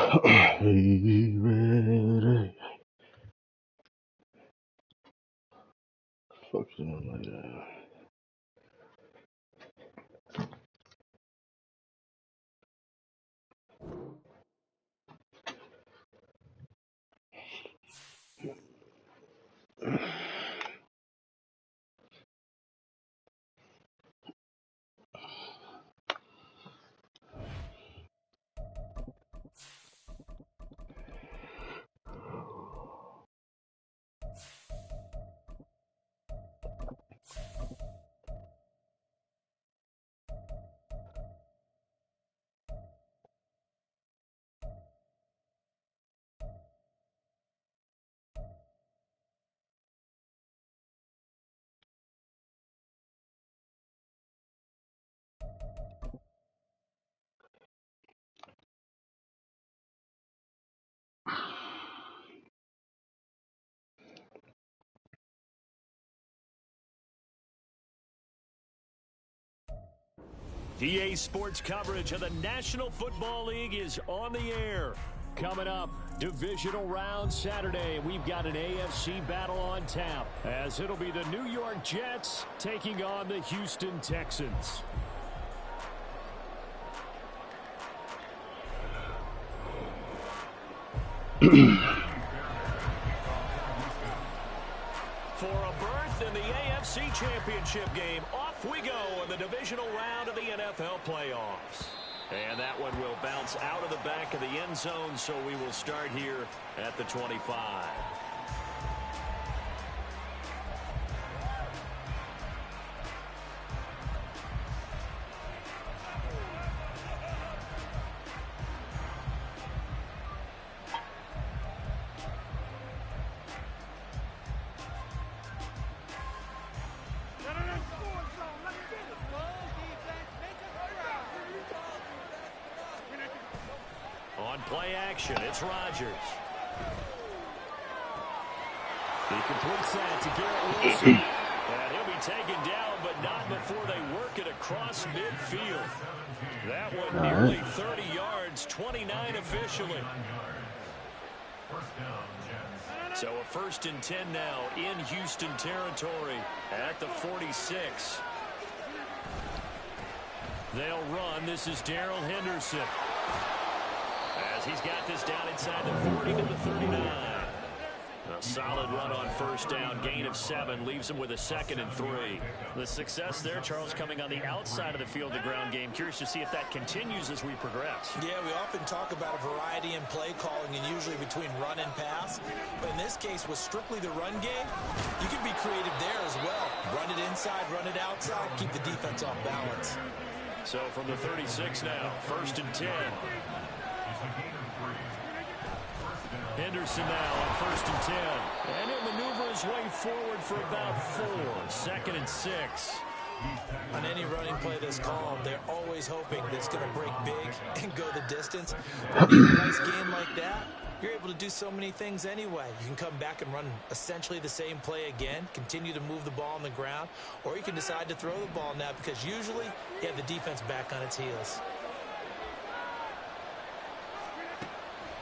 He ready. Fuck something like that. EA Sports coverage of the National Football League is on the air. Coming up, divisional round Saturday. We've got an AFC battle on tap, as it'll be the New York Jets taking on the Houston Texans. For a berth in the AFC Championship game, off we go in the divisional round of the NFL playoffs. And that one will bounce out of the back of the end zone, so we will start here at the 25. On play action, it's Rodgers. He completes that to Garrett Wilson. And he'll be taken down, but not before they work it across midfield. That one nearly 30 yards, 29 officially. So a 1st and 10 now in Houston territory at the 46. They'll run. This is Darrell Henderson. As he's got this down inside the 40 to the 39. A solid run on 1st down, gain of 7, leaves him with a 2nd and 3. The success there, Charles, coming on the outside of the field, the ground game. Curious to see if that continues as we progress. Yeah, we often talk about a variety in play calling and usually between run and pass. But in this case, with strictly the run game, you can be creative there as well. Run it inside, run it outside, keep the defense off balance. So from the 36 now, 1st and 10. Henderson now on 1st and 10. And he'll maneuver his way forward for about 4. 2nd and 6. On any running play that's called, they're always hoping that it's going to break big and go the distance. But in a nice game like that, you're able to do so many things anyway. You can come back and run essentially the same play again, continue to move the ball on the ground, or you can decide to throw the ball now because usually you have the defense back on its heels.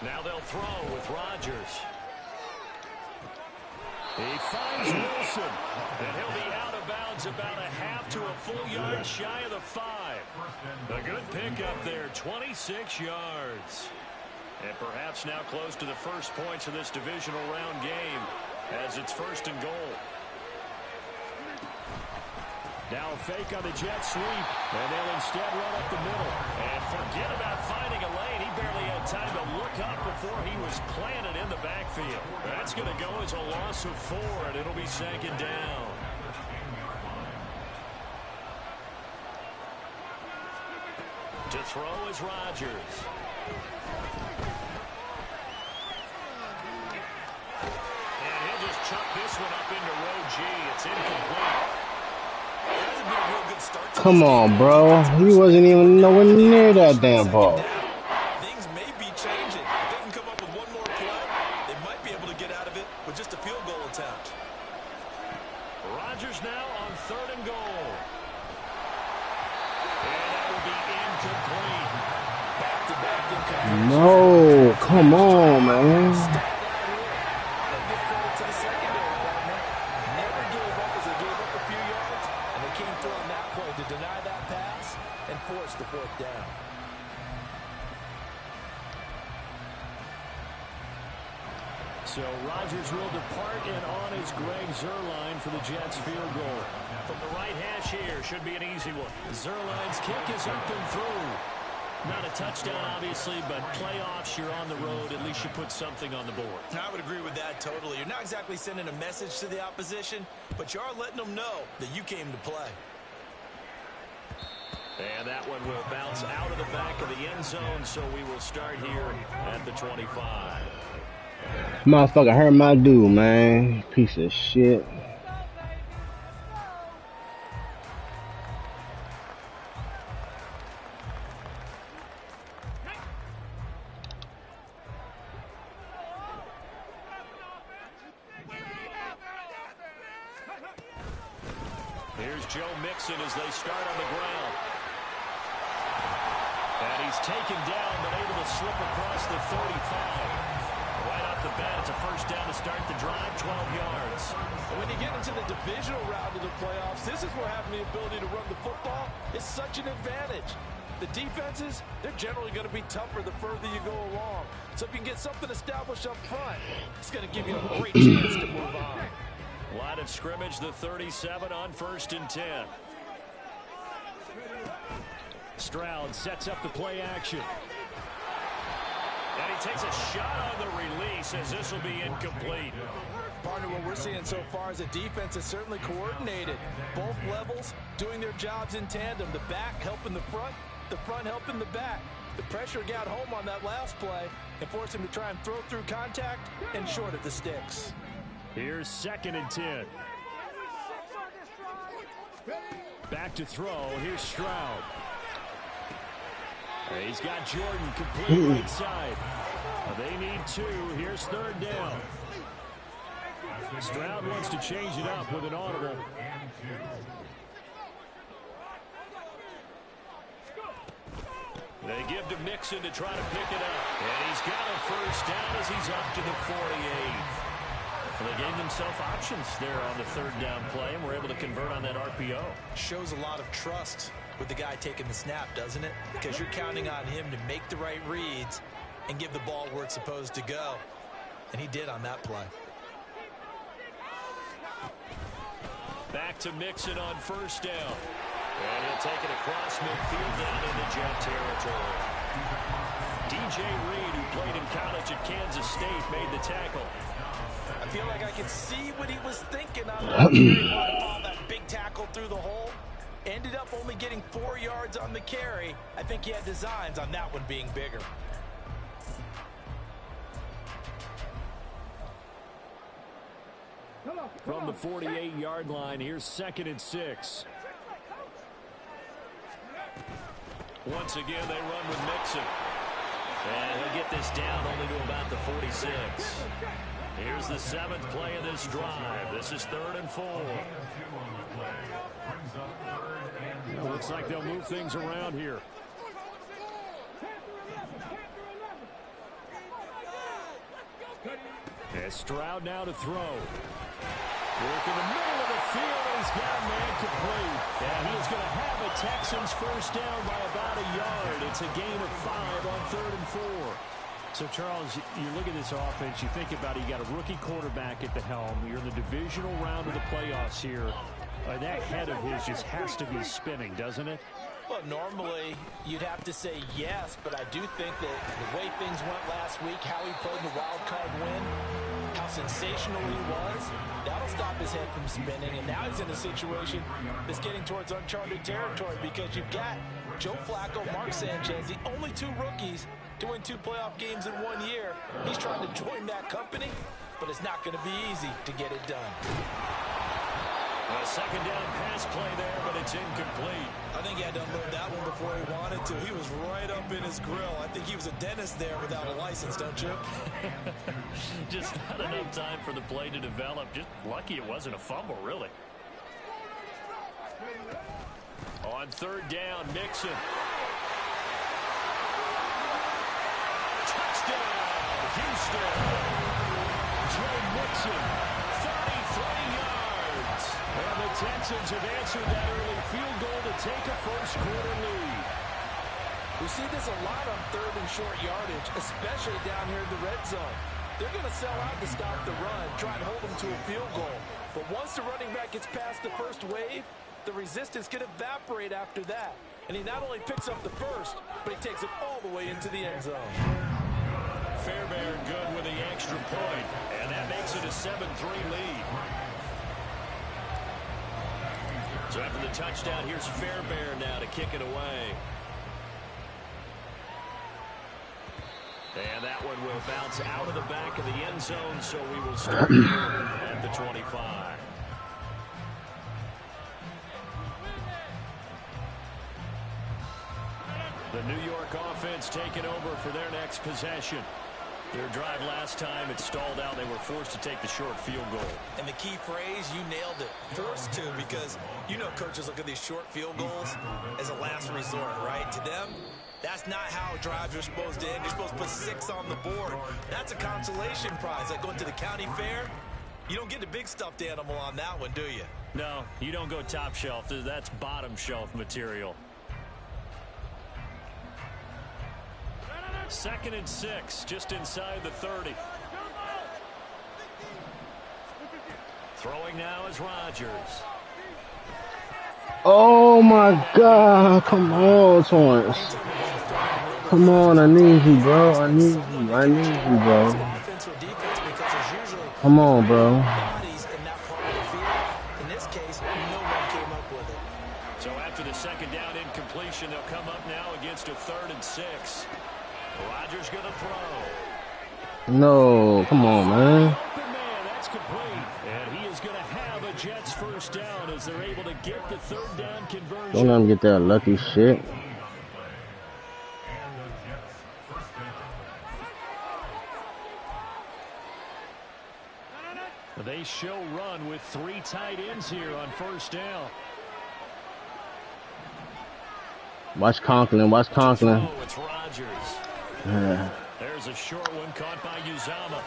Now they'll throw with Rodgers. He finds Wilson, and he'll be out of bounds about a half to a full yard shy of the 5. A good pickup there, 26 yards. And perhaps now close to the first points of this divisional round game as it's 1st and goal. Now a fake on the jet sweep, and they'll instead run up the middle. And forget about finding a lane. He barely had time to look up before he was planted in the backfield. That's going to go as a loss of 4, and it'll be 2nd down. To throw is Rodgers. And he'll just chuck this one up into row G. It's incomplete. Come on, bro. He wasn't even nowhere near that damn ball. Things may be changing. If they can come up with one more play, they might be able to get out of it with just a field goal attempt. Rodgers now on 3rd and goal. And that will be incomplete. back-to-back incompletions. No, come on, man. Stand out here. They give credit to the secondary, partner. Never gave up as they gave up a few yards, and they came through on that play to deny that pass and force the fourth down. So Rodgers will depart, and on is Greg Zuerlein for the Jets field goal. From the right hash here, should be an easy one. Zuerlein's kick is up and through. Not a touchdown, obviously, but playoffs, you're on the road. At least you put something on the board. I would agree with that totally. You're not exactly sending a message to the opposition, but you are letting them know that you came to play. And that one will bounce out of the back of the end zone, so we will start here at the 25. Motherfucker hurt my dude, man. Piece of shit. Here's Joe Mixon as they start on the ground. And he's taken down, but able to slip across the 35. Right off the bat, it's a first down to start the drive, 12 yards. When you get into the divisional round of the playoffs, this is where having the ability to run the football is such an advantage. The defenses, they're generally going to be tougher the further you go along. So if you can get something established up front, it's going to give you a great chance to move on. Line of scrimmage, the 37 on 1st and 10. Stroud sets up the play action. And he takes a shot on the release as this will be incomplete. Partner, what we're seeing so far is a defense that's certainly coordinated. Both levels doing their jobs in tandem. The back helping the front helping the back. The pressure got home on that last play and forced him to try and throw through contact and short of the sticks. Here's 2nd and 10. Back to throw. Here's Stroud. He's got Jordan complete right side. They need 2. Here's 3rd down. Stroud wants to change it up with an audible. They give to Mixon to try to pick it up. And he's got a first down as he's up to the 48. Well, they gave themselves options there on the 3rd down play, and were able to convert on that RPO. Shows a lot of trust with the guy taking the snap, doesn't it? Because you're counting on him to make the right reads and give the ball where it's supposed to go. And he did on that play. Back to Mixon on 1st down. And he'll take it across midfield down into Jet territory. DJ Reed, who played in college at Kansas State, made the tackle. I feel like I can see what he was thinking on that. He wanted to follow that big tackle through the hole. Ended up only getting 4 yards on the carry. I think he had designs on that one being bigger. From the 48-yard line, here's 2nd and 6. Once again, they run with Mixon. And he'll get this down only to about the 46. Here's the 7th play of this drive. This is 3rd and 4. It looks like they'll move things around here. And Stroud now to throw. Work in the middle of the field, and he's got a man complete. And he is going to have a Texans first down by about a yard. It's a gain of 5 on 3rd and 4. So, Charles, you look at this offense, you think about it, you got a rookie quarterback at the helm. You're in the divisional round of the playoffs here. That head of his just has to be spinning, doesn't it? Well, normally you'd have to say yes, but I do think that the way things went last week, how he played in the wild card win, how sensational he was, that'll stop his head from spinning. And now he's in a situation that's getting towards uncharted territory because you've got Joe Flacco, Mark Sanchez, the only 2 rookies to win 2 playoff games in 1 year. He's trying to join that company, but it's not going to be easy to get it done. A 2nd down pass play there, but it's incomplete. I think he had to unload that one before he wanted to. He was right up in his grill. I think he was a dentist there without a license, don't you? Just not enough time for the play to develop. Just lucky it wasn't a fumble, really. On 3rd down, Mixon. Touchdown, Houston. Joe Mixon, 33 yards. And the Texans have answered that early field goal to take a first-quarter lead. We see this a lot on third and short yardage, especially down here in the red zone. They're going to sell out to stop the run, try and hold them to a field goal. But once the running back gets past the first wave, the resistance can evaporate after that. And he not only picks up the first, but he takes it all the way into the end zone. Fairbairn good with the extra point, and that makes it a 7-3 lead. So after the touchdown, here's Fairbairn now to kick it away. And that one will bounce out of the back of the end zone, so we will start at the 25. The New York offense taking over for their next possession. Their drive last time, it stalled out. They were forced to take the short field goal. And the key phrase, you nailed it. Forced to, because you know coaches look at these short field goals as a last resort, right? To them, that's not how drives are supposed to end. You're supposed to put 6 on the board. That's a consolation prize. Like going to the county fair, you don't get the big stuffed animal on that one, do you? No, you don't go top shelf. That's bottom shelf material. 2nd and 6, just inside the 30. Throwing now is Rodgers. Oh my God! Come on, Torrance. Come on, I need you, bro. I need you, bro. Come on, bro. In this case, no one came up with it. So after the 2nd down incompletion, they'll come up now against a 3rd and 6. Rodgers going to throw. No, come on, man. Open man, that's complete. And he is going to have a Jets first down as they're able to get the 3rd down conversion. Don't let him get that lucky shit. They show run with 3 tight ends here on first down. Watch Conklin, watch Conklin. Oh, it's Rodgers. There's a short one caught by Uzama.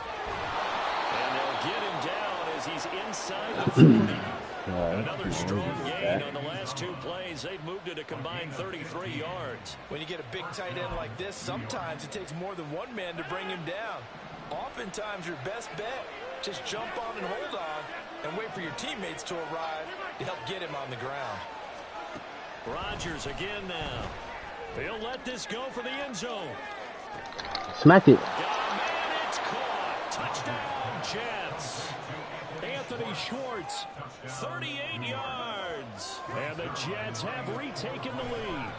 And they'll get him down as he's inside the 40. Another strong gain on the last 2 plays. They've moved it a combined 33 yards. When you get a big tight end like this, sometimes it takes more than one man to bring him down. Oftentimes your best bet, just jump on and hold on and wait for your teammates to arrive to help get him on the ground. Rodgers again now. He'll let this go for the end zone. Smack it. Man, it's caught. Touchdown, Jets. Anthony Schwartz, 38 yards. And the Jets have retaken the lead.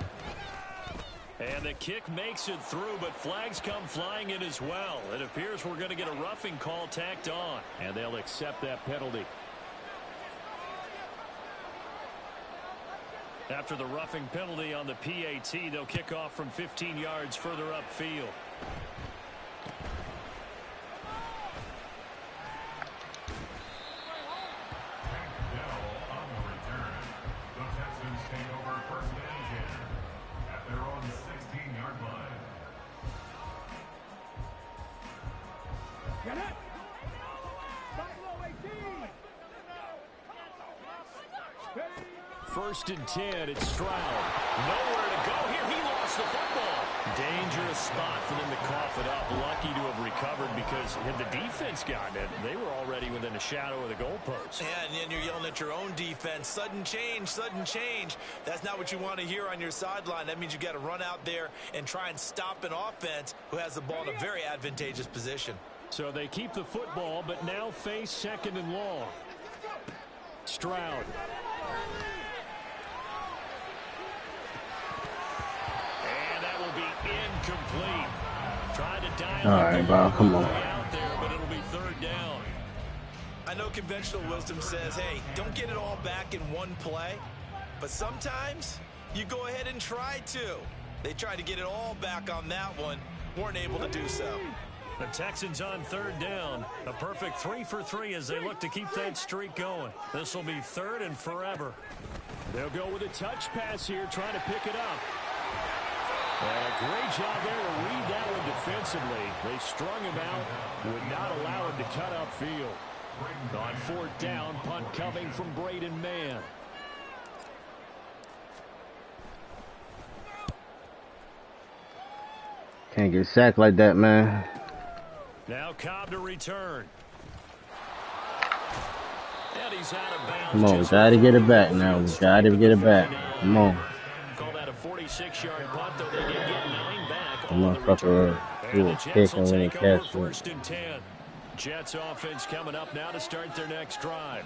And the kick makes it through, but flags come flying in as well. It appears we're going to get a roughing call tacked on, and they'll accept that penalty. After the roughing penalty on the PAT, they'll kick off from 15 yards further upfield. First and 10, it's Stroud. Nowhere to go here. He lost the football. Dangerous spot for them to cough it up. Lucky to have recovered because had the defense gotten it, they were already within a shadow of the goalpost. Yeah, and then you're yelling at your own defense. Sudden change, sudden change. That's not what you want to hear on your sideline. That means you got to run out there and try and stop an offense who has the ball in a very advantageous position. So they keep the football, but now face 2nd and long. Stroud. Incomplete. Trying to dial all right, bro, come on. Out there, but it'll be 3rd down. I know conventional wisdom says, hey, don't get it all back in one play. But sometimes you go ahead and try to. They tried to get it all back on that one. Weren't able to do so. The Texans on 3rd down. A perfect 3 for 3 as they look to keep that streak going. This will be 3rd and forever. They'll go with a touch pass here, trying to pick it up. A great job there to read that one defensively. They strung him out, would not allow him to cut upfield. On 4th down, punt coming from Braden Mann. Can't get sacked like that, man. Now Cobb to return. And he's out of bounds. Come on, we gotta get it back now. We gotta get it back. Come on. Call that a 46-yard punt, though they did get 9 back. Come on, fucker. Do a kick and win a catch. 1st and 10. Jets offense coming up now to start their next drive.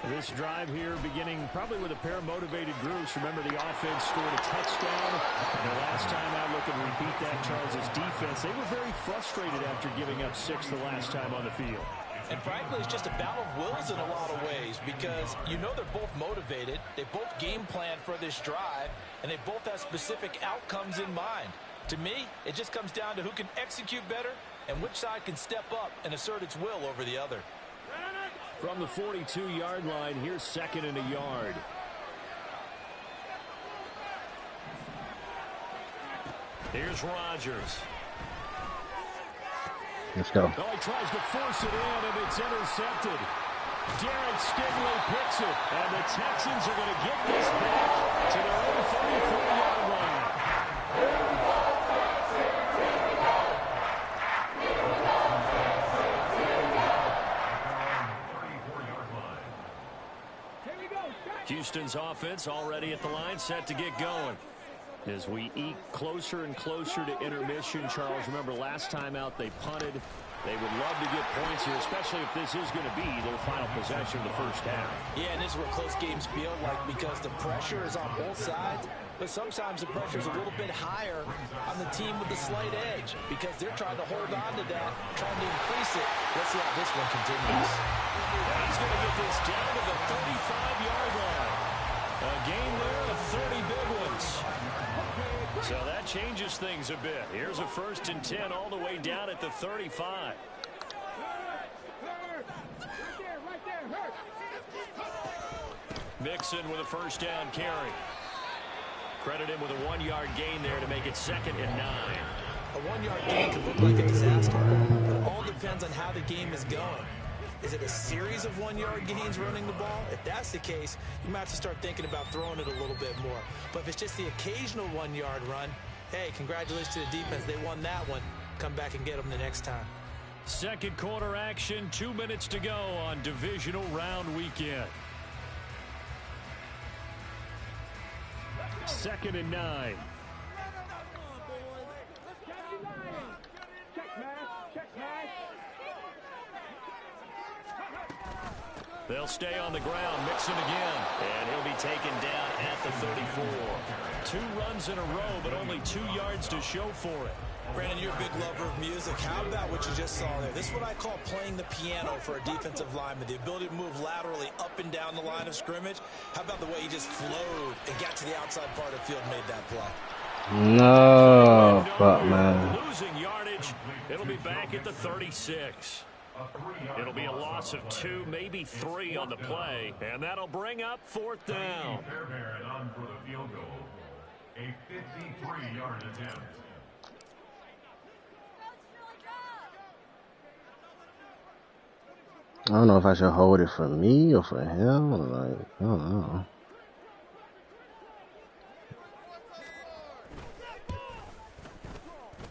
This drive here beginning probably with a pair of motivated groups. Remember, the offense scored a touchdown. And the last time out, looking to repeat that, Charles' defense, they were very frustrated after giving up 6 the last time on the field. And frankly, it's just a battle of wills in a lot of ways because you know they're both motivated. They both game plan for this drive, and they both have specific outcomes in mind. To me, it just comes down to who can execute better and which side can step up and assert its will over the other. From the 42-yard line, here's 2nd and a yard. Here's Rodgers. Let's go. Oh, he tries to force it in, and it's intercepted. Derek Stingley picks it, and the Texans are going to get this back to their own 34-yard line. Houston's offense already at the line, set to get going. As we eke closer and closer to intermission, Charles, remember last time out they punted. They would love to get points here, especially if this is going to be their final possession of the first half. Yeah, and this is what close games feel like because the pressure is on both sides, but sometimes the pressure is a little bit higher on the team with the slight edge because they're trying to hold on to that, trying to increase it. Let's see how this one continues. And he's going to get this down to the 35-yard line. A game there of 30 big ones. So that changes things a bit. Here's a 1st and 10 all the way down at the 35. Mixon with a 1st down carry. Credit him with a 1-yard gain there to make it 2nd and 9. A 1-yard gain could look like a disaster. It all depends on how the game is going. Is it a series of 1-yard gains running the ball? If that's the case, you might have to start thinking about throwing it a little bit more. But if it's just the occasional 1-yard run, hey, congratulations to the defense. They won that one. Come back and get them the next time. Second quarter action, 2 minutes to go on divisional round weekend. 2nd and 9. They'll stay on the ground. Mixon again. And he'll be taken down at the 34. 2 runs in a row, but only 2 yards to show for it. Brandon, you're a big lover of music. How about what you just saw there? This is what I call playing the piano for a defensive lineman. The ability to move laterally up and down the line of scrimmage. How about the way he just flowed and got to the outside part of the field and made that play? No, fuck, man. Losing yardage. It'll be back at the 36. It'll be a loss of 2, maybe 3 on the play, and that'll bring up 4th down. A 53-yard attempt. I don't know if I should hold it for me or for him. Like, I don't know.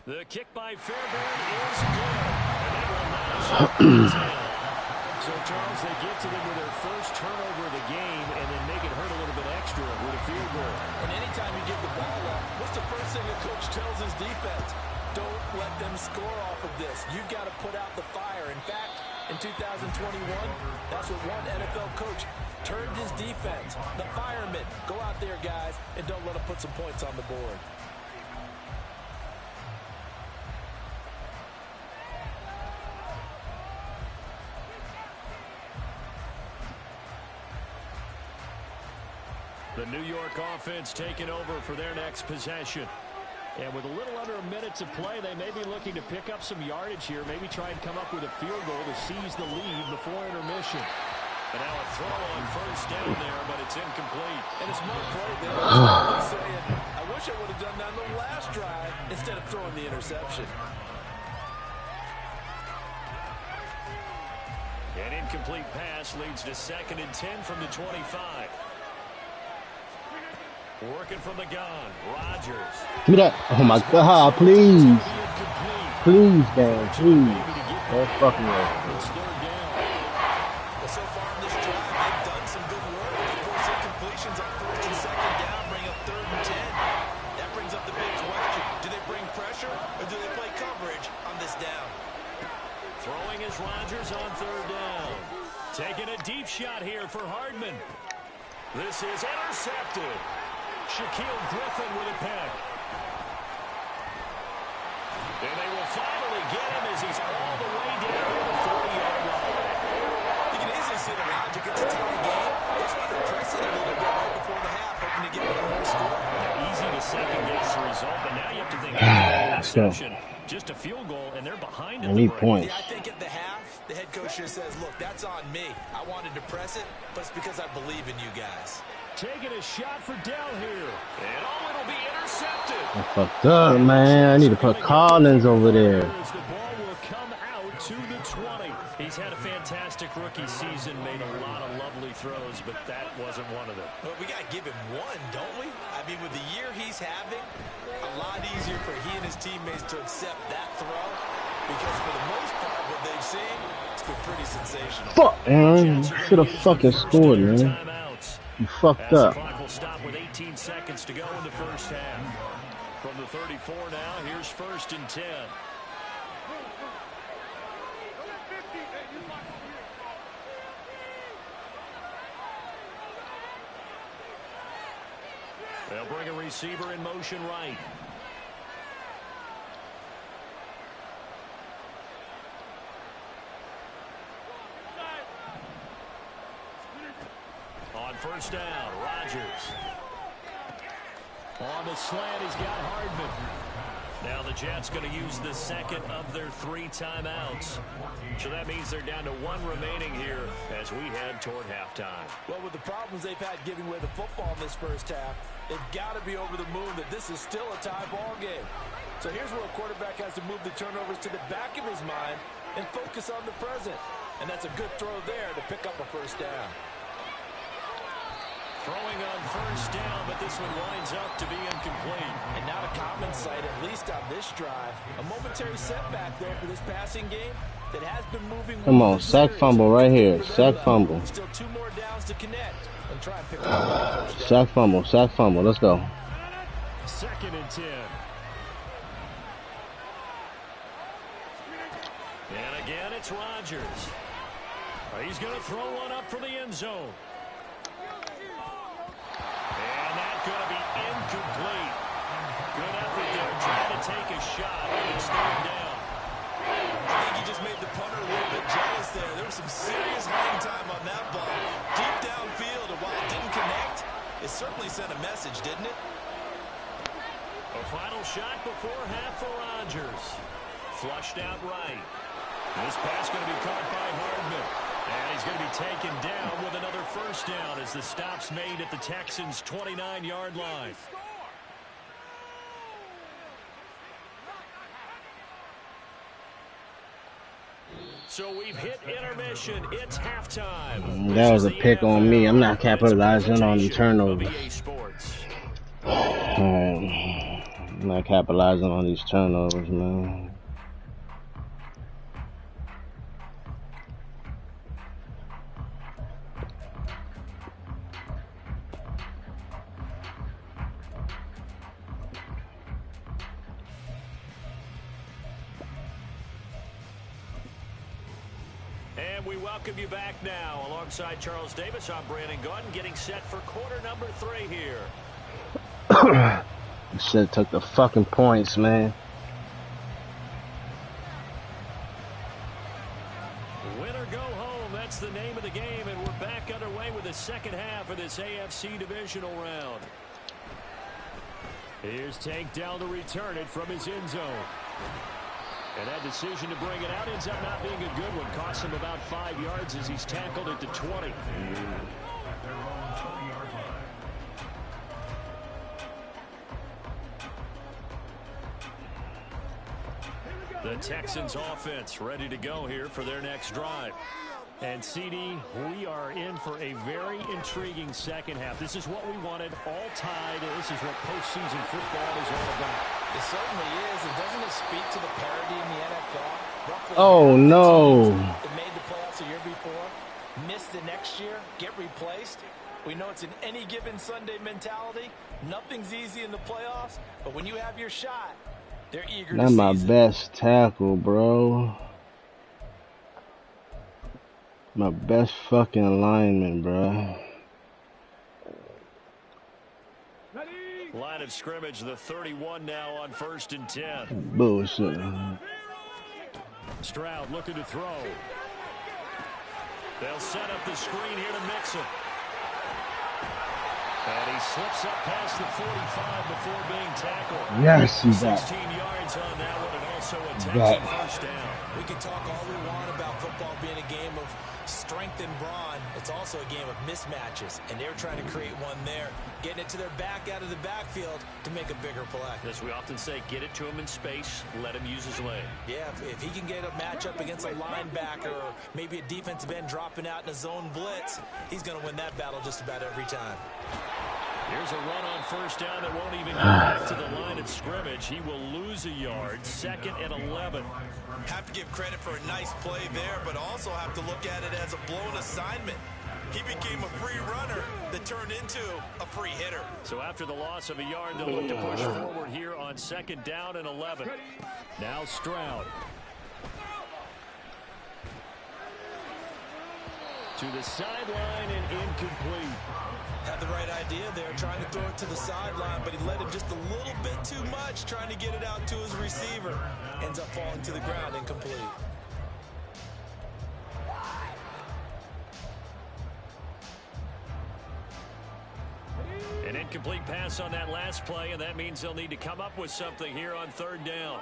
The kick by Fairbairn is good. And so, Charles, they get to them with their first turnover of the game and then make it hurt a little bit extra with a field goal. And anytime you give the ball up, what's the first thing the coach tells his defense? Don't let them score off of this. You've got to put out the fire. In fact, in 2021, that's what one NFL coach turned his defense. The firemen. Go out there, guys, and don't let them put some points on the board. The New York offense taking over for their next possession. And with a little under a minute to play, they may be looking to pick up some yardage here, maybe try and come up with a field goal to seize the lead before intermission. And now a throw on first down there, but it's incomplete. And a smart play there. He's saying, I wish I would have done that on the last drive instead of throwing the interception. An incomplete pass leads to 2nd and 10 from the 25. Working from the gun, Rodgers. Give me that. Oh my God, please. Please, man, please. Don't fucking way. It's 3rd down. Well, so far in this drive, they've done some good work. They force incompletions on 1st and 2nd down, bring up 3rd and 10. That brings up the big question. Do they bring pressure or do they play coverage on this down? Throwing is Rodgers on 3rd down. Taking a deep shot here for Hardman. This is intercepted. Shaquille Griffin with a pick. And they will finally get him as he's all the way down to the 40-yard line. You can easily see the logic. It's a tie game. They just wanted to press it a little bit right before the half, hoping to get one more score. Easy to second-guess the result, but now you have to think interception. Just a field goal, and they're behind I need points. Yeah, I think at the half, the head coach just says, look, that's on me. I wanted to press it, but it's because I believe in you guys. Taking a shot for Dell here. And oh, it'll be intercepted. I fucked up, man. I need to put Collins over there. The ball will come out to the 20. He's had a fantastic rookie season, made a lot of lovely throws, but that wasn't one of them. Well, we got to give him one, don't we? I mean, with the year he's having, a lot easier for he and his teammates to accept that throw because for the most part, what they've seen, it's been pretty sensational. Fuck, man. Should have fucking scored, man. You fucked up. The clock will stop with 18 seconds to go in the first half. From the 34 now, here's 1st and 10. They'll bring a receiver in motion right. On 1st down, Rodgers. On the slant, he's got Hardman. Now the Jets going to use the 2nd of their 3 timeouts. So that means they're down to 1 remaining here as we head toward halftime. Well, with the problems they've had giving away the football in this first half, they've got to be over the moon that this is still a tie ball game. So here's where a quarterback has to move the turnovers to the back of his mind and focus on the present. And that's a good throw there to pick up a 1st down. Throwing on 1st down, but this one winds up to be incomplete. And not a common sight, at least on this drive. A momentary setback there for this passing game that has been moving. Come on, sack fumble right here. Sack fumble. Still 2 more downs to connect and try and pick up. Sack fumble, sack fumble. Let's go. 2nd and 10. And again, it's Rodgers. He's going to throw one up for the end zone. And that's going to be incomplete. Good effort there, trying to take a shot, and it's 3rd down. I think he just made the punter a little bit jealous there. There was some serious hang time on that ball. Deep downfield, and while it didn't connect, it certainly sent a message, didn't it? A final shot before half for Rodgers. Flushed out right. This pass going to be caught by Hardman. And he's going to be taken down with another 1st down as the stop's made at the Texans' 29-yard line. So we've hit intermission. It's halftime. That was a pick on me. I'm not capitalizing on the turnovers. I'm not capitalizing on these turnovers, man. And we welcome you back now. Alongside Charles Davis, I'm Brandon Gunn, getting set for quarter number 3 here. Should have took the fucking points, man. Win or go home, that's the name of the game, and we're back underway with the second half of this AFC divisional round. Here's Tank Dell to return it from his end zone. And that decision to bring it out ends up not being a good one. Costs him about 5 yards as he's tackled at the 20. The Texans offense ready to go here for their next drive. And CD, we are in for a very intriguing second half. This is what we wanted, all tied. This is what postseason football is all about. It certainly is. And doesn't it speak to the parity in the NFL? Roughly Oh, no. that made the playoffs a year before, miss the next year, get replaced. We know it's an any given Sunday mentality. Nothing's easy in the playoffs, but when you have your shot, they're eager That's to my seize it. best tackle, bro. My best fucking lineman, bro. Line of scrimmage, the 31 now on 1st and 10. Bullshit. Stroud looking to throw. They'll set up the screen here to Mixon. And he slips up past the 45 before being tackled. Yes, he's back. 16 yards on that one, and also a Back. Texan first down. We can talk all we want about football being a game of strength and brawn. It's also a game of mismatches, and they're trying to create one there, getting it to their back out of the backfield to make a bigger play. As we often say, get it to him in space, let him use his leg. Yeah, if he can get a matchup against a linebacker or maybe a defensive end dropping out in a zone blitz, he's going to win that battle just about every time. Here's a run on first down that won't even get back to the line of scrimmage. He will lose a yard, 2nd and 11. Have to give credit for a nice play there, but also have to look at it as a blown assignment. He became a free runner that turned into a free hitter. So after the loss of a yard, they'll look to push forward here on 2nd down and 11. Now Stroud. To the sideline and incomplete. Had the right idea there, trying to throw it to the sideline, but he led him just a little bit too much, trying to get it out to his receiver. Ends up falling to the ground, incomplete. An incomplete pass on that last play, and that means they'll need to come up with something here on 3rd down.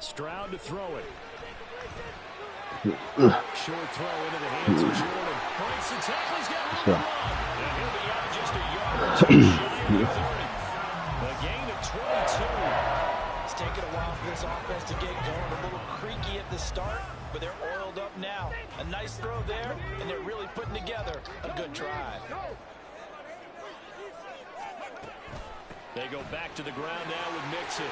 Stroud to throw it. Short throw into the hands of Jordan. Points the tackle. He's got room to run. And he'll be out just a yard or two shy of the 30. A gain of 22. It's taken a while for this offense to get going. A little creaky at the start, but they're oiled up now. A nice throw there, and they're really putting together a good drive. They go back to the ground now with Mixon.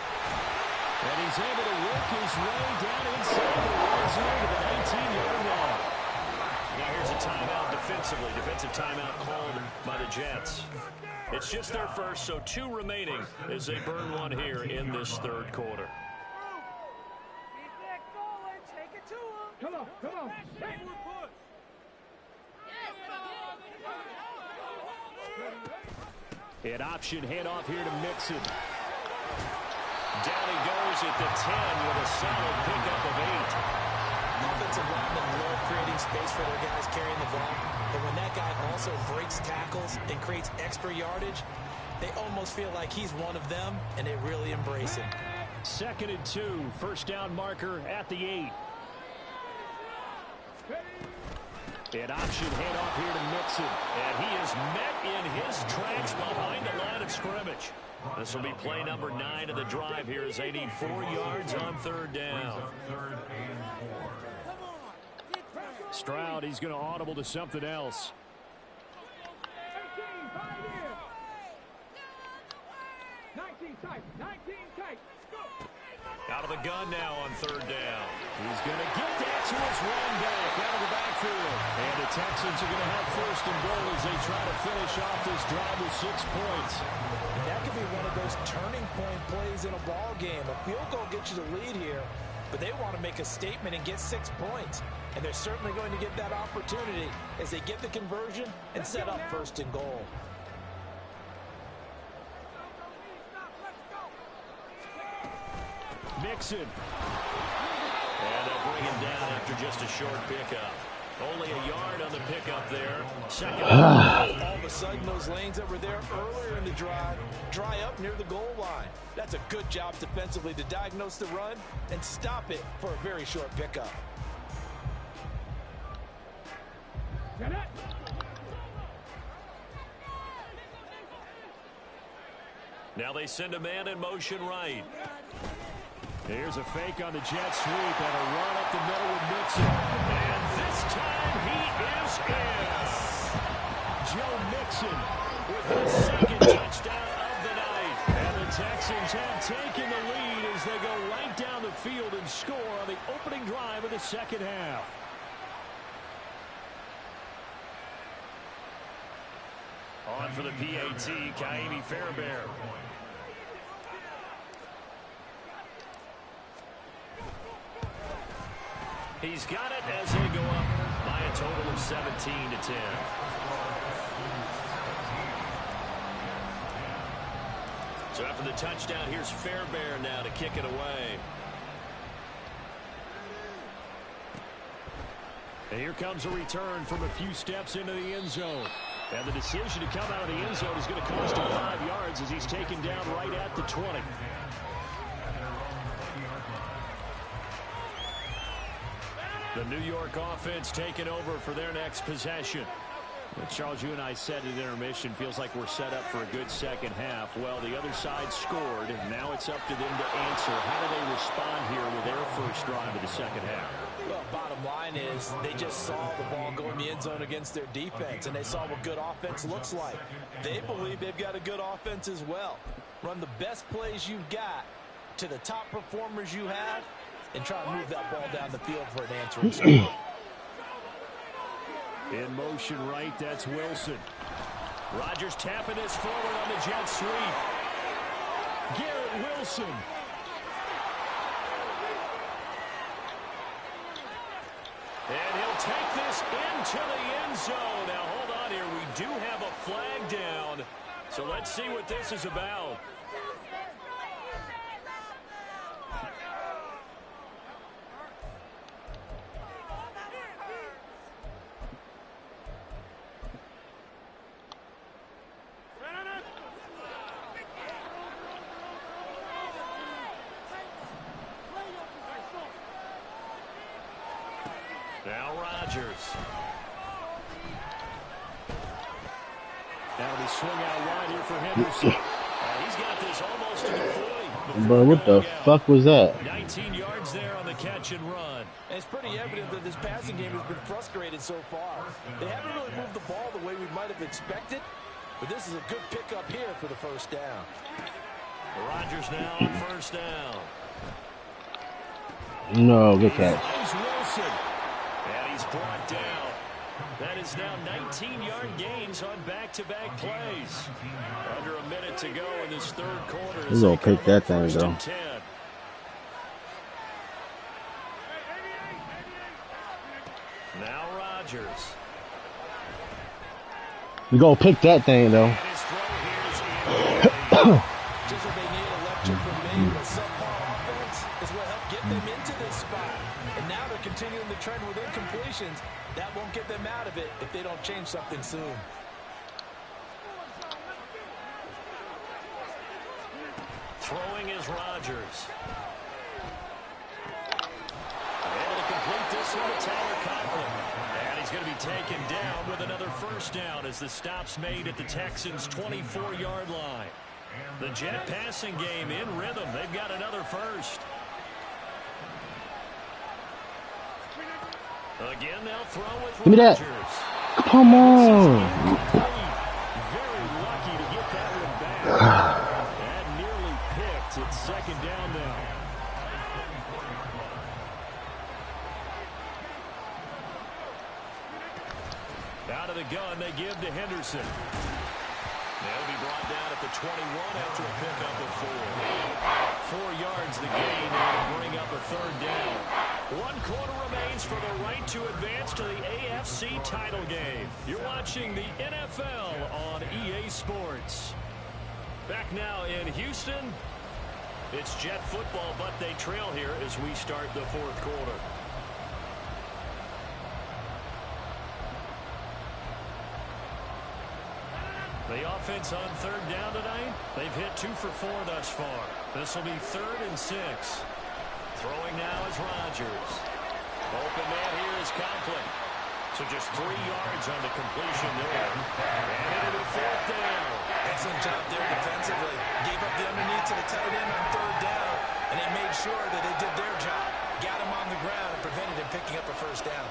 And he's able to work his way down inside the red zone to the 19-yard line. Now here's a timeout defensively. Defensive timeout called by the Jets. It's just their first, so 2 remaining as they burn one here in this 3rd quarter. Come on, come on. An option handoff here to Mixon. Down he goes at the 10 with a solid pickup of 8. Offensive linemen love creating space for their guys carrying the ball, but when that guy also breaks tackles and creates extra yardage, they almost feel like he's one of them, and they really embrace him. 2nd and 2, first down marker at the 8. An option handoff here to Mixon, and he is met in his tracks behind the line of scrimmage. This will be play number 9 of the drive here as they need 4 yards on 3rd down. Stroud, he's going to audible to something else. Out of the gun now on 3rd down. He's going to get that to his running back out of the backfield. And the Texans are going to have 1st and goal as they try to finish off this drive with 6 points. That could be one of those turning point plays in a ball game. A field goal gets you the lead here, but they want to make a statement and get 6 points. And they're certainly going to get that opportunity as they get the conversion and set up 1st and goal. Mixon. And they'll bring him down after just a short pickup. Only a yard on the pickup there. Second. All of a sudden, those lanes that were there earlier in the drive dry up near the goal line. That's a good job defensively to diagnose the run and stop it for a very short pickup. Now they send a man in motion right. Here's a fake on the jet sweep and a run up the middle with Mixon. And this time he is in. Joe Mixon with his second touchdown of the night. And the Texans have taken the lead as they go right down the field and score on the opening drive of the second half. On for the PAT, Kaimi Fairbairn. He's got it as they go up by a total of 17-10. So after the touchdown, here's Fairbairn now to kick it away. And here comes a return from a few steps into the end zone. And the decision to come out of the end zone is going to cost him 5 yards as he's taken down right at the 20. The New York offense taking over for their next possession. Charles, you and I said at intermission, feels like we're set up for a good second half. Well, the other side scored, and now it's up to them to answer. How do they respond here with their first drive of the second half? Well, bottom line is they just saw the ball go in the end zone against their defense, and they saw what good offense looks like. They believe they've got a good offense as well. Run the best plays you've got to the top performers you have, and try to move that ball down the field for an answering score. In motion right, that's Wilson. Rodgers tapping this forward on the jet sweep. Garrett Wilson. And he'll take this into the end zone. Now, hold on here. We do have a flag down. So let's see what this is about. Now Rodgers. Now they swing out wide here for Henderson. He's got this almost to the 40. Bro, what the fuck was that? 19 yards there on the catch and run. And it's pretty evident that this passing game has been frustrated so far. They haven't really moved the ball the way we might have expected, but this is a good pickup here for the first down. Rodgers now on first down. No, good catch. Wilson. And he's brought down. That is now 19-yard gains on back-to-back plays. Under a minute to go in this third quarter. He's gonna pick that thing, though. Now Rodgers. You gonna pick that thing, though. Just what they need, a lecture from me. But subpar offense is what helped get them into this spot. And now they're continuing the trend with incompletions. That won't get them out of it if they don't change something soon. Throwing is Rodgers. Able to complete this one to Tyler Conklin. And he's going to be taken down with another first down as the stop's made at the Texans' 24-yard line. The Jet passing game in rhythm. They've got another first. Again, they'll throw with Give me that. Rodgers. Come on. Very lucky to get that one back. That nearly picked. It's second down now. Out of the gun, they give to Henderson. They'll be brought down at the 21 after a pickup of 4. 4 yards the gain, and they'll bring up a third down. 1 quarter remains for the right to advance to the AFC title game. You're watching the NFL on EA Sports. Back now in Houston, it's Jet football, but they trail here as we start the fourth quarter. The offense on third down tonight, they've hit 2 for 4 thus far. This will be 3rd and 6. Throwing now is Rodgers. Open man here is Conklin. So just 3 yards on the completion there. And it'll be 4th down. Excellent job there defensively. Gave up the underneath to the tight end on 3rd down, and they made sure that they did their job. Got him on the ground and prevented him picking up a 1st down.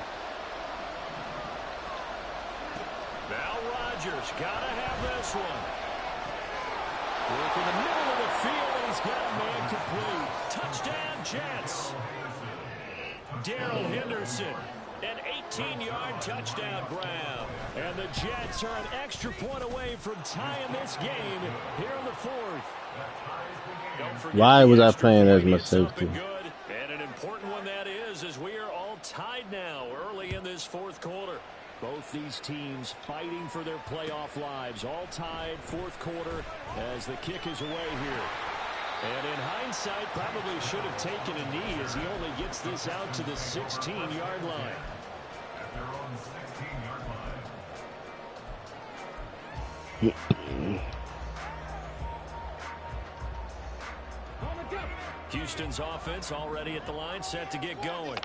Now Rodgers gotta have this one. Work in the middle of the field, and he's got a man complete. Touchdown, Jets. Darrell Henderson. An 18-yard touchdown grab. And the Jets are an extra point away from tying this game here in the 4th. Why was I playing as my safety? Good. And an important one that is, as we are all tied now early in this 4th quarter. Both these teams fighting for their playoff lives. All tied, 4th quarter, as the kick is away here. And in hindsight, probably should have taken a knee as he only gets this out to the 16-yard line. They're on the 16-yard line. Houston's offense already at the line, set to get going.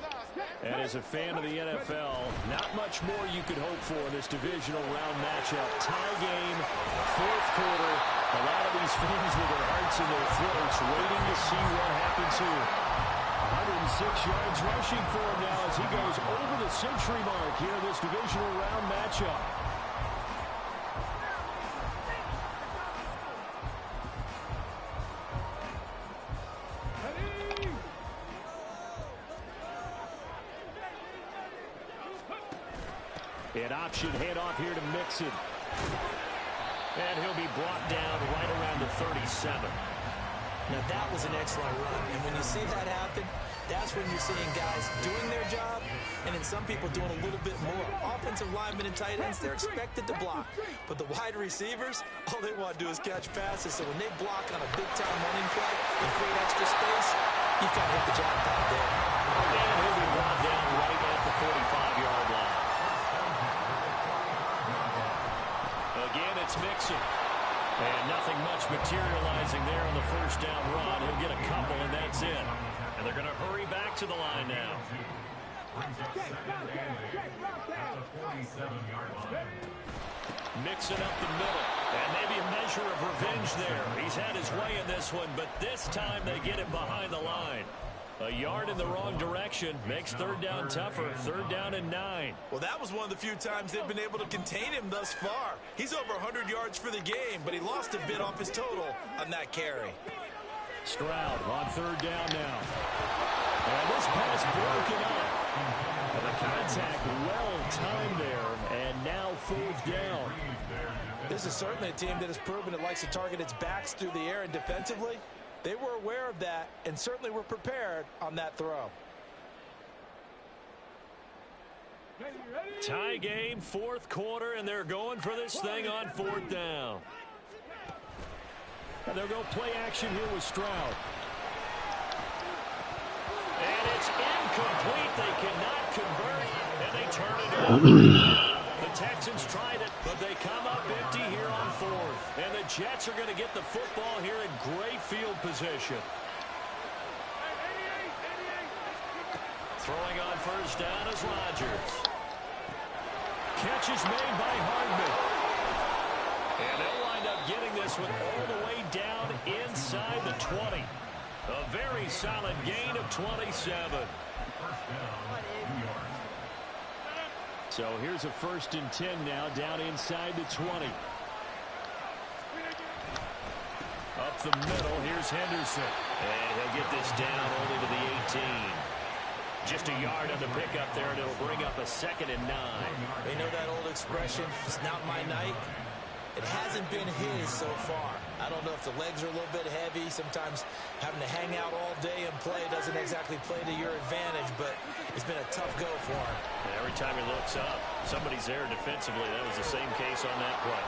And as a fan of the NFL, not much more you could hope for in this divisional round matchup. Tie game, 4th quarter. A lot of these fans with their hearts in their throats waiting to see what happens here. 106 yards rushing for him now as he goes over the century mark here in this divisional round matchup. An option handoff here to Mixon. And he'll be brought down right around the 37. Now that was an excellent run. And when you see that happen, that's when you're seeing guys doing their job and then some people doing a little bit more. Offensive linemen and tight ends, they're expected to block. But the wide receivers, all they want to do is catch passes. So when they block on a big-time running play and create extra space, you've got to hit the jackpot there. And he'll be brought down right at the 45-yard line. Again, it's Mixon. And nothing much materializing there on the 1st down run. He'll get a couple, and that's it. And they're going to hurry back to the line now. Mixon up the middle. And maybe a measure of revenge there. He's had his way in this one, but this time they get him behind the line. A yard in the wrong direction makes 3rd down tougher. 3rd down and 9. Well, that was one of the few times they've been able to contain him thus far. He's over 100 yards for the game, but he lost a bit off his total on that carry. Stroud on 3rd down now. And this pass broken up. And the contact well timed there, and now 4th down. This is certainly a team that has proven it likes to target its backs through the air and defensively. They were aware of that and certainly were prepared on that throw. Tie game, 4th quarter, and they're going for this thing on 4th down. And they'll go play action here with Stroud. And it's incomplete. They cannot convert, and they turn it over. The Texans tried it, but they come up empty here on 4th. And the Jets are going to get the football here in great field position. Throwing on 1st down is Rodgers. Catch is made by Hardman. And they'll wind up getting this one all the way down inside the 20. A very solid gain of 27. So here's a 1st and 10 now down inside the 20. Up the middle, here's Henderson. And he'll get this down only to the 18. Just a yard on the pickup there, and it'll bring up a 2nd and 9. You know that old expression, it's not my night? It hasn't been his so far. I don't know if the legs are a little bit heavy. Sometimes having to hang out all day and play doesn't exactly play to your advantage, but it's been a tough go for him. And every time he looks up, somebody's there defensively. That was the same case on that play.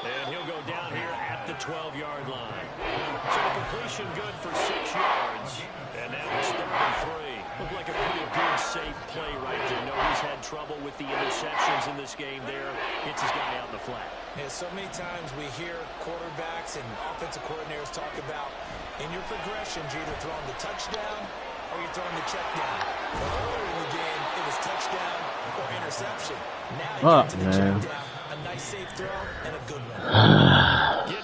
And he'll go down here at the 12-yard line. So the completion good for 6 yards. And now it's 3rd and 3. Looked like a pretty good, safe play right there. No, he's had trouble with the interceptions decisions in this game there. Gets his guy out in the flat. Yeah, so many times we hear quarterbacks and offensive coordinators talk about in your progressions, you're either throwing the touchdown or you're throwing the check down. Earlier in the game, it was touchdown or interception. Now you get to the check down. A nice safe throw and a good one.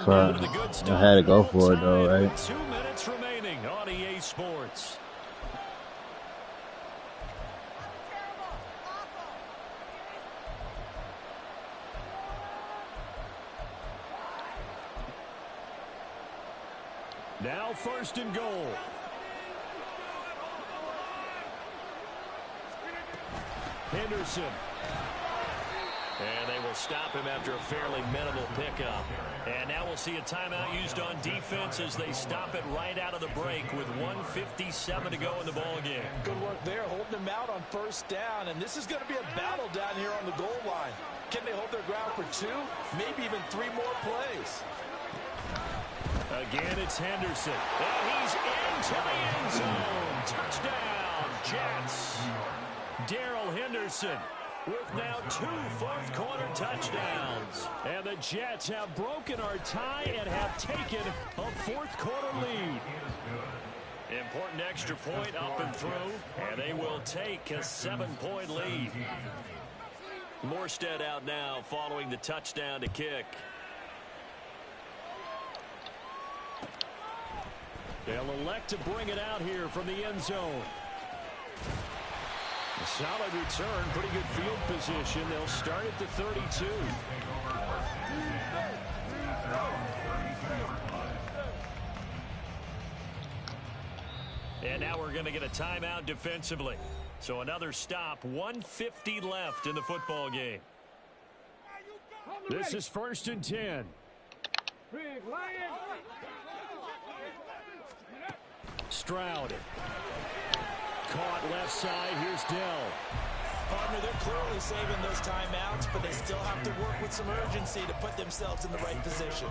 Fuck. I had to go for it though, right? 2 minutes remaining on EA Sports. Now 1st and goal. Henderson. And they will stop him after a fairly minimal pickup. And now we'll see a timeout used on defense as they stop it right out of the break with 1:57 to go in the ball game. Good work there, holding them out on 1st down. And this is going to be a battle down here on the goal line. Can they hold their ground for 2, maybe even 3 more plays? Again, it's Henderson. And he's into the end zone. Touchdown, Jets. Darrell Henderson with now 2 fourth-quarter touchdowns. And the Jets have broken our tie and have taken a fourth-quarter lead. Important extra point up and through, and they will take a 7-point lead. Morstead out now following the touchdown to kick. They'll elect to bring it out here from the end zone. A solid return, pretty good field position. They'll start at the 32. And now we're going to get a timeout defensively. So another stop, 1:50 left in the football game. This is 1st and 10. Stroud. Caught left side. Here's Dell. Partner, they're clearly saving those timeouts, but they still have to work with some urgency to put themselves in the right position.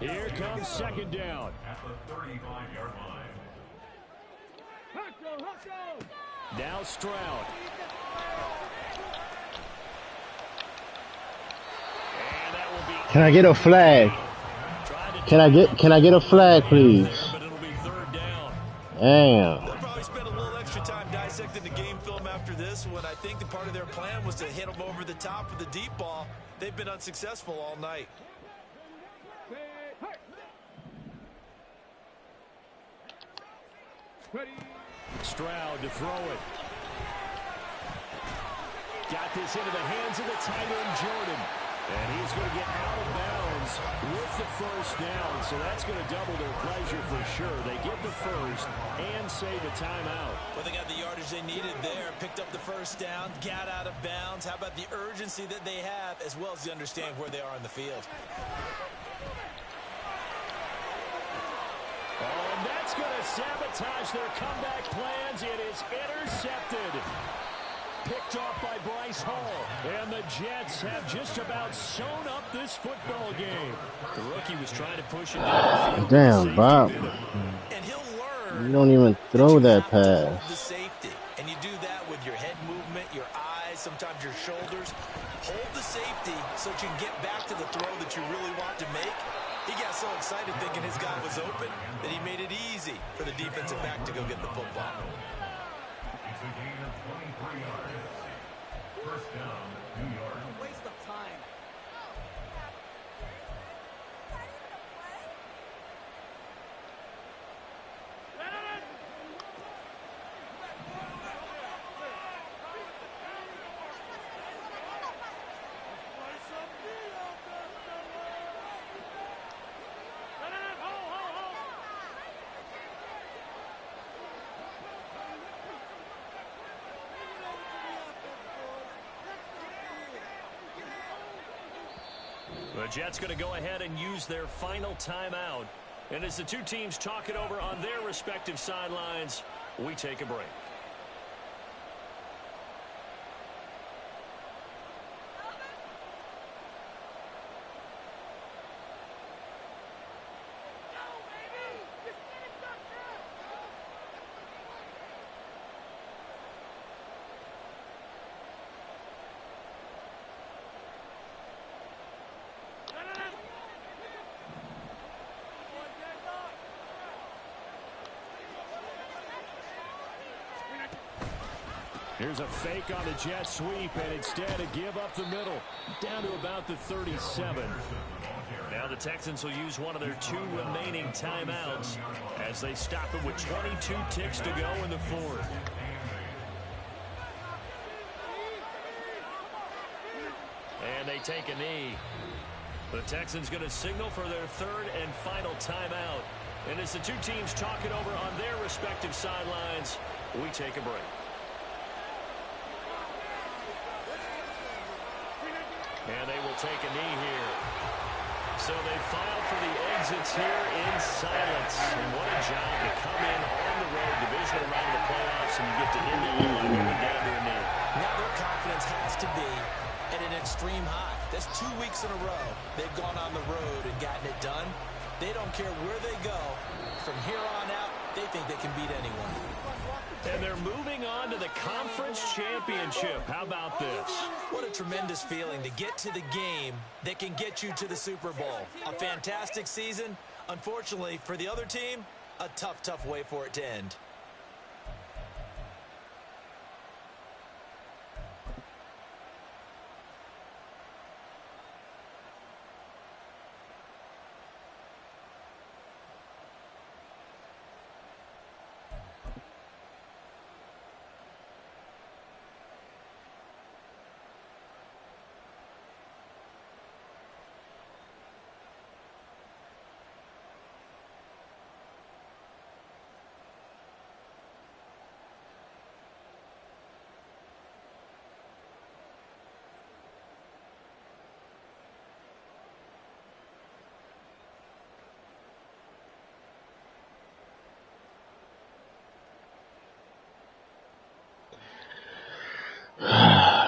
Here comes 2nd down. At the 35-yard line. Now Stroud. And that will be. Can I get a flag? Can I get a flag, please? But it'll be 3rd down. Damn. They'll probably spend a little extra time dissecting the game film after this one. I think the part of their plan was to hit them over the top with the deep ball. They've been unsuccessful all night. Stroud to throw it. Got this into the hands of the tight end, Jordan. And he's going to get out of bounds with the 1st down. So that's going to double their pleasure for sure. They get the 1st and save a timeout. Well, they got the yardage they needed there. Picked up the 1st down, got out of bounds. How about the urgency that they have, as well as the understanding where they are in the field? Oh, and that's going to sabotage their comeback plans. It is intercepted. Picked off by Bryce Hall. And the Jets have just about sewn up this football game. The rookie was trying to push it down. Damn, Bob. And he'll learn. You don't even throw that pass. The safety. And you do that with your head movement, your eyes, sometimes your shoulders. Hold the safety so that you can get back to the throw that you really want to make. He got so excited thinking his guy was open that he made it easy for the defensive back to go get the football. It's a gain of 23 yards. 1st down, New York. A waste of time. The Jets going to go ahead and use their final timeout. And as the two teams talk it over on their respective sidelines, we take a break. Here's a fake on the jet sweep, and instead a give up the middle, down to about the 37. Now the Texans will use one of their 2 remaining timeouts as they stop it with 22 ticks to go in the 4th. And they take a knee. The Texans going to signal for their 3rd and final timeout. And as the 2 teams talk it over on their respective sidelines, we take a break. And they will take a knee here. So they file for the exits here in silence. And what a job to come in on the road, divisional round of the playoffs, and you get to end the line going down to a knee. Now their confidence has to be at an extreme high. That's 2 weeks in a row they've gone on the road and gotten it done. They don't care where they go. From here on out, they think they can beat anyone. And they're moving on to the conference championship. How about this? What a tremendous feeling to get to the game that can get you to the Super Bowl. A fantastic season. Unfortunately, for the other team, a tough, tough way for it to end.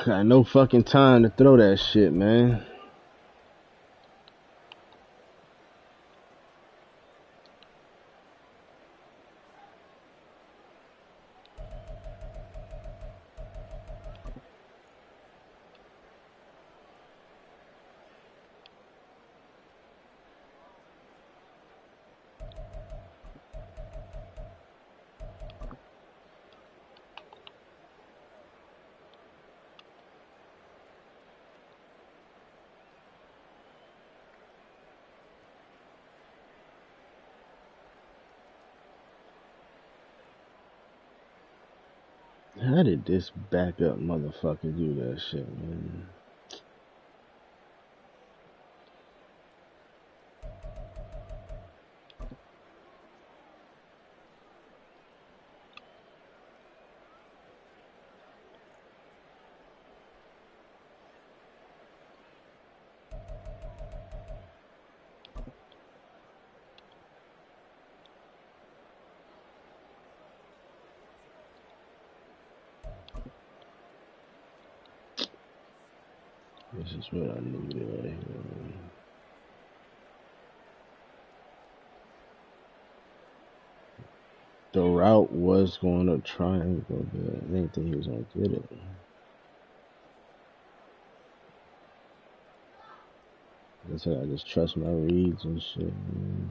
Got no fucking time to throw that shit, man. How did this backup motherfucker do that shit, man? This is what I needed right here. The route was going to triangle, but I didn't think he was going to get it. I said I just trust my reads and shit, man.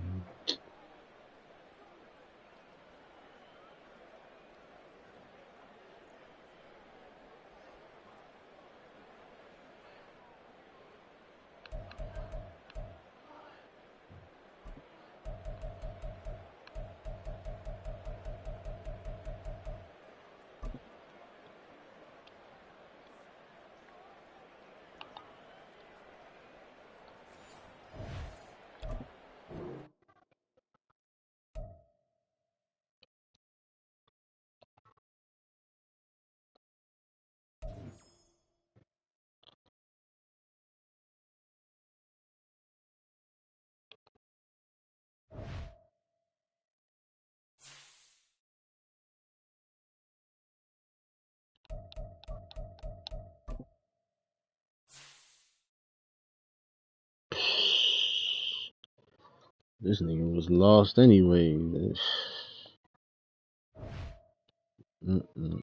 This nigga was lost anyway.